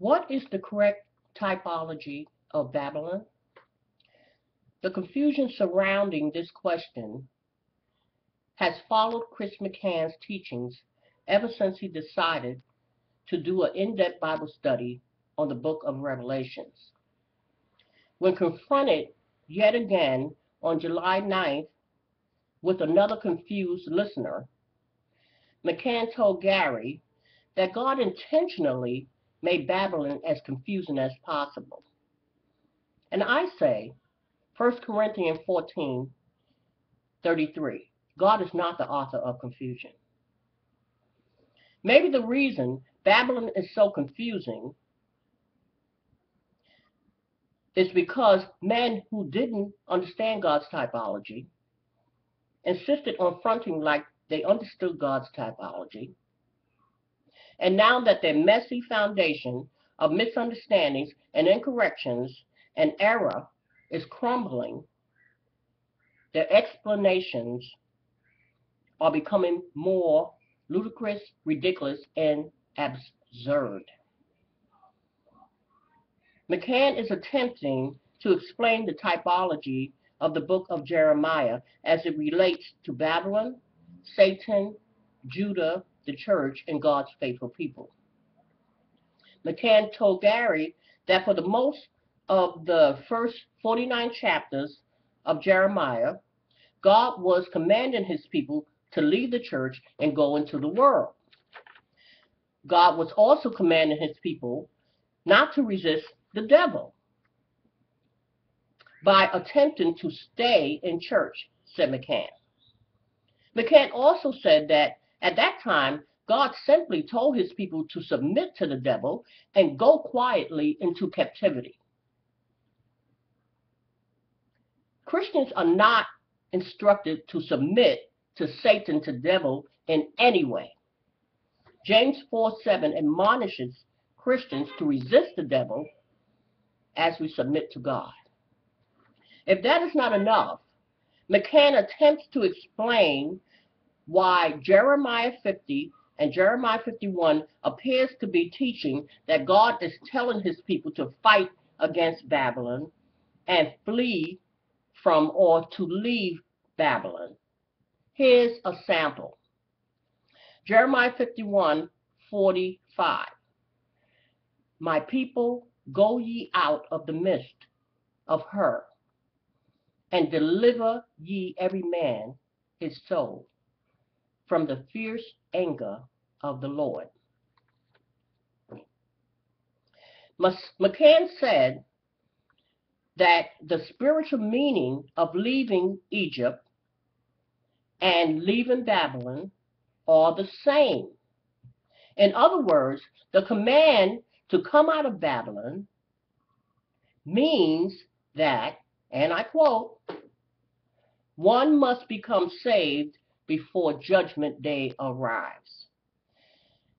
What is the correct typology of Babylon? The confusion surrounding this question has followed Chris McCann's teachings ever since he decided to do an in-depth Bible study on the book of Revelations. When confronted yet again on July 9th with another confused listener, McCann told Gary that God intentionally made Babylon as confusing as possible. And I say, 1 Corinthians 14:33, God is not the author of confusion. Maybe the reason Babylon is so confusing is because men who didn't understand God's typology insisted on fronting like they understood God's typology. And now that their messy foundation of misunderstandings and incorrections and error is crumbling, their explanations are becoming more ludicrous, ridiculous, and absurd. McCann is attempting to explain the typology of the book of Jeremiah as it relates to Babylon, Satan, Judah, the church, and God's faithful people. McCann told Gary that for the most of the first 49 chapters of Jeremiah, God was commanding his people to leave the church and go into the world. God was also commanding his people not to resist the devil by attempting to stay in church, said McCann. McCann also said that at that time, God simply told his people to submit to the devil and go quietly into captivity. Christians are not instructed to submit to Satan, to the devil in any way. James 4:7 admonishes Christians to resist the devil as we submit to God. If that is not enough, McCann attempts to explain why Jeremiah 50 and Jeremiah 51 appears to be teaching that God is telling his people to fight against Babylon and flee from or to leave Babylon. Here's a sample. Jeremiah 51:45. My people, go ye out of the midst of her, and deliver ye every man his soul from the fierce anger of the Lord. McCann said that the spiritual meaning of leaving Egypt and leaving Babylon are the same. In other words, the command to come out of Babylon means that, and I quote, one must become saved before judgment day arrives.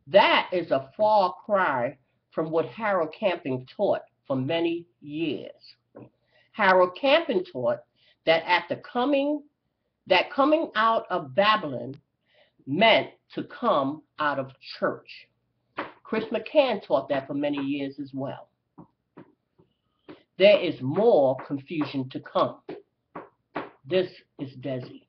That is a far cry from what Harold Camping taught for many years. Harold Camping taught that coming out of Babylon meant to come out of church. Chris McCann taught that for many years as well. There is more confusion to come. This is Desi.